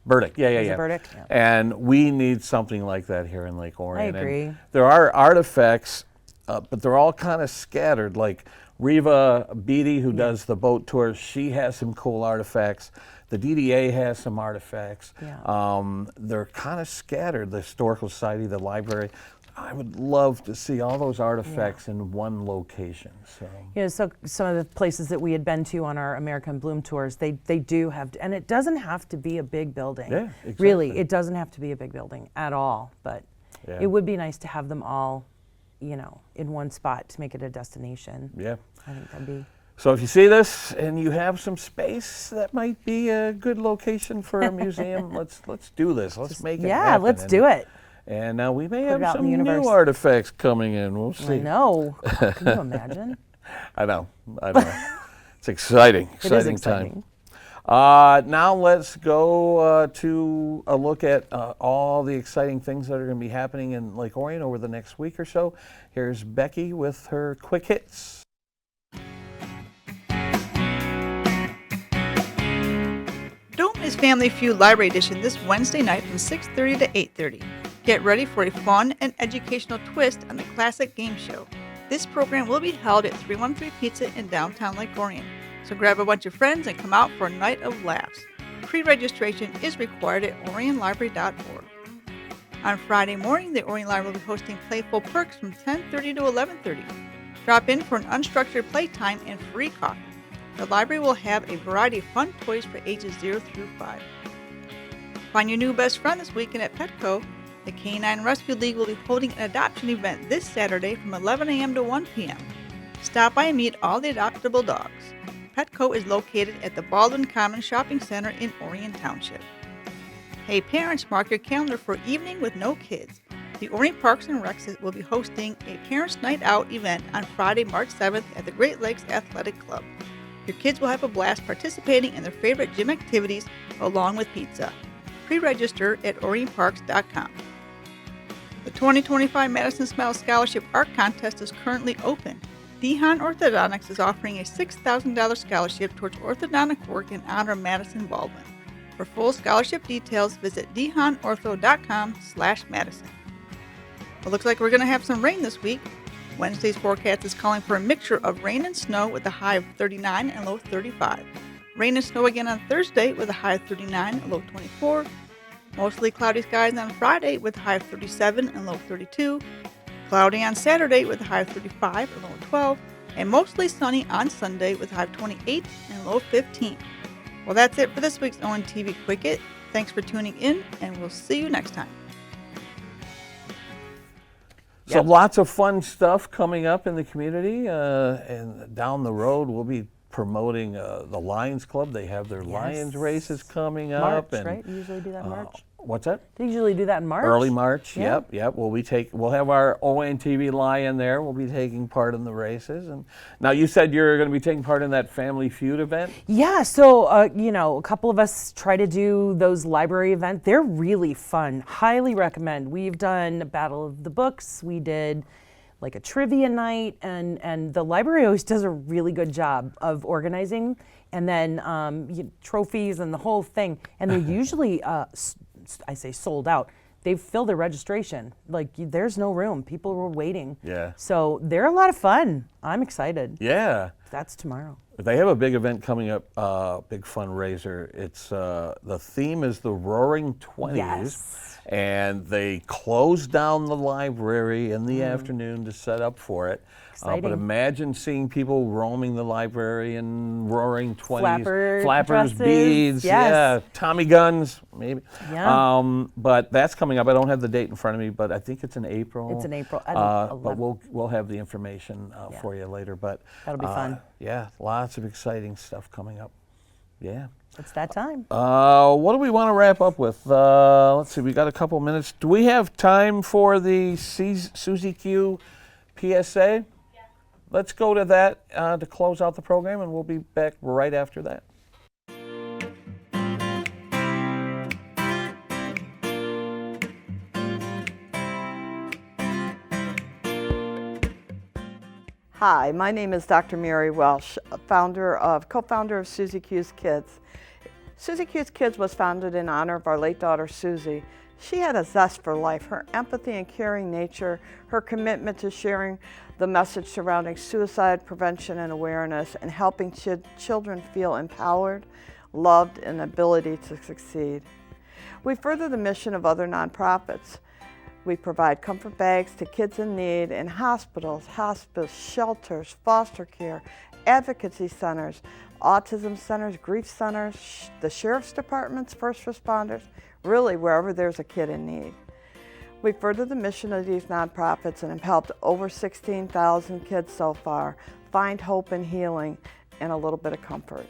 Burdick, yeah. Burdick? Yeah. And we need something like that here in Lake Orion. I agree. And there are artifacts, but they're all kind of scattered. Like Reva Beatty, who does the boat tours, she has some cool artifacts. The DDA has some artifacts. Yeah. They're kind of scattered. The Historical Society, the library. I would love to see all those artifacts in one location. So. Yeah, so some of the places that we had been to on our American Bloom tours, they do have, and it doesn't have to be a big building. Yeah, exactly. Really, it doesn't have to be a big building at all, but it would be nice to have them all, you know, in one spot to make it a destination. Yeah. I think that'd be. So if you see this and you have some space, that might be a good location for a museum. Let's do this. Let's make it happen. Yeah, let's do it. And we may Put it have out in some the universe. new artifacts coming in. We'll see. I know. Can you imagine? I know. It's exciting. It is Exciting exciting. time. Now let's go to a look at all the exciting things that are going to be happening in Lake Orion over the next week or so. Here's Becky with her quick hits. Don't miss Family Feud Library Edition this Wednesday night from 6:30 to 8:30. Get ready for a fun and educational twist on the classic game show. This program will be held at 313 Pizza in downtown Lake Orion. So grab a bunch of friends and come out for a night of laughs. Pre-registration is required at orionlibrary.org. On Friday morning, the Orion Library will be hosting Playful Perks from 10:30 to 11:30. Drop in for an unstructured playtime and free coffee. The library will have a variety of fun toys for ages 0 through 5. Find your new best friend this weekend at Petco. The Canine Rescue League will be holding an adoption event this Saturday from 11 a.m. to 1 p.m. Stop by and meet all the adoptable dogs. Petco is located at the Baldwin Commons Shopping Center in Orion Township. Hey parents, mark your calendar for Evening with No Kids. The Orion Parks and Recs will be hosting a Parents' Night Out event on Friday, March 7th at the Great Lakes Athletic Club. Your kids will have a blast participating in their favorite gym activities along with pizza. Pre-register at orionparks.com. The 2025 Madison Smiles Scholarship Art Contest is currently open. DeHaan Orthodontics is offering a $6,000 scholarship towards orthodontic work in honor of Madison Baldwin. For full scholarship details, visit dehaanortho.com/Madison. It looks like we're going to have some rain this week. Wednesday's forecast is calling for a mixture of rain and snow with a high of 39 and low 35. Rain and snow again on Thursday with a high of 39 and low 24. Mostly cloudy skies on Friday with a high of 37 and low 32. Cloudy on Saturday with a high of 35 and low 12. And mostly sunny on Sunday with a high of 28 and low 15. Well, that's it for this week's ONTV Quick Hit. Thanks for tuning in, and we'll see you next time. So lots of fun stuff coming up in the community, and down the road we'll be promoting the Lions Club. They have their Lions races coming up. March, right? You usually do that in March. What's that? They usually do that in March. Early March. Yeah. Yep. We'll have our Orion TV Lion there. We'll be taking part in the races. And now you said you're going to be taking part in that Family Feud event. Yeah. So a couple of us try to do those library events. They're really fun. Highly recommend. We've done Battle of the Books. We did like a trivia night, and the library always does a really good job of organizing, and then trophies and the whole thing. And they're usually I say sold out. They've filled their registration. Like there's no room. People were waiting. Yeah. So they're a lot of fun. I'm excited. Yeah. That's tomorrow. They have a big event coming up, big fundraiser. It's the theme is the Roaring 20s. Yes. And they close down the library in the afternoon to set up for it. But imagine seeing people roaming the library in Roaring 20s. Flappers, dresses. Beads, yeah, Tommy guns, maybe. Yeah. But that's coming up. I don't have the date in front of me, but I think it's in April. It's in April. But we'll have the information for you later. But that'll be fun. Yeah, lots of exciting stuff coming up. Yeah. It's that time. What do we want to wrap up with? Let's see, we got a couple minutes. Do we have time for the Susie Q PSA? Yeah. Let's go to that to close out the program, and we'll be back right after that. Hi, my name is Dr. Mary Welsh, co-founder of Susie Q's Kids. Susie Q's Kids was founded in honor of our late daughter, Susie. She had a zest for life, her empathy and caring nature, her commitment to sharing the message surrounding suicide prevention and awareness, and helping children feel empowered, loved, and ability to succeed. We further the mission of other nonprofits. We provide comfort bags to kids in need in hospitals, hospice, shelters, foster care, advocacy centers, autism centers, grief centers, the sheriff's departments, first responders, really wherever there's a kid in need. We further the mission of these nonprofits and have helped over 16,000 kids so far find hope and healing and a little bit of comfort.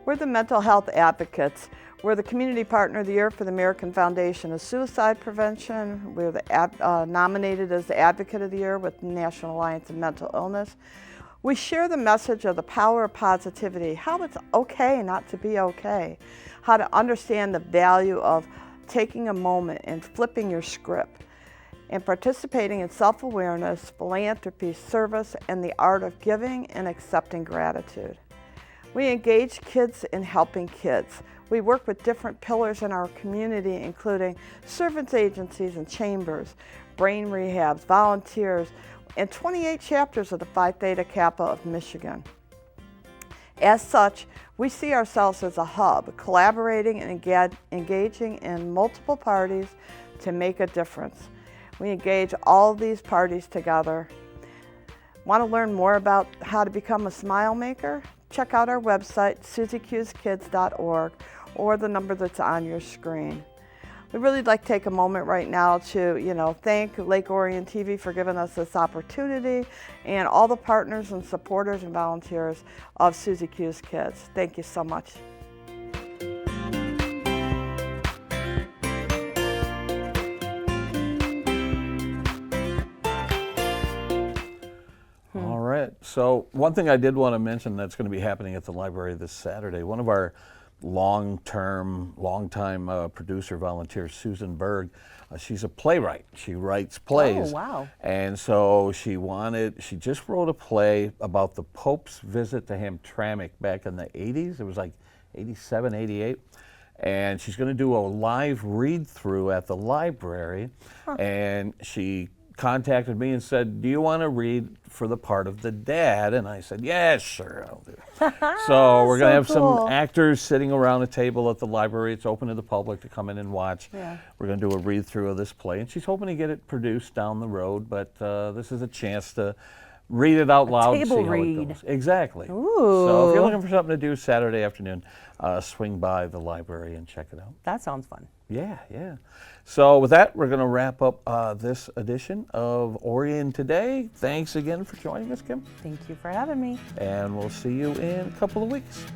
We're the mental health advocates. We're the Community Partner of the Year for the American Foundation of Suicide Prevention. We're nominated as the Advocate of the Year with the National Alliance of Mental Illness. We share the message of the power of positivity, how it's okay not to be okay, how to understand the value of taking a moment and flipping your script, and participating in self-awareness, philanthropy, service, and the art of giving and accepting gratitude. We engage kids in helping kids. We work with different pillars in our community, including servants agencies and chambers, brain rehabs, volunteers, and 28 chapters of the Phi Theta Kappa of Michigan. As such, we see ourselves as a hub, collaborating and engaging in multiple parties to make a difference. We engage all these parties together. Want to learn more about how to become a smile maker? Check out our website, susieqskids.org, or the number that's on your screen. We'd really like to take a moment right now to, thank Lake Orion TV for giving us this opportunity, and all the partners and supporters and volunteers of Susie Q's Kids. Thank you so much. All right. So one thing I did want to mention that's going to be happening at the library this Saturday, one of our long-time producer volunteer, Susan Berg, she's a playwright. She writes plays. Oh, wow. And so she just wrote a play about the Pope's visit to Hamtramck back in the 80s. It was like 87, 88. And she's going to do a live read-through at the library. Huh. And she contacted me and said, do you want to read for the part of the dad? And I said, yeah, sure, I'll do it. So we're going to have some actors sitting around a table at the library. It's open to the public to come in and watch. Yeah. We're going to do a read through of this play, and she's hoping to get it produced down the road, but this is a chance to read it out loud and see how it goes. Exactly. Ooh. So if you're looking for something to do Saturday afternoon, swing by the library and check it out. That sounds fun. Yeah, yeah. So with that, we're going to wrap up this edition of Orion Today. Thanks again for joining us, Kim. Thank you for having me. And we'll see you in a couple of weeks.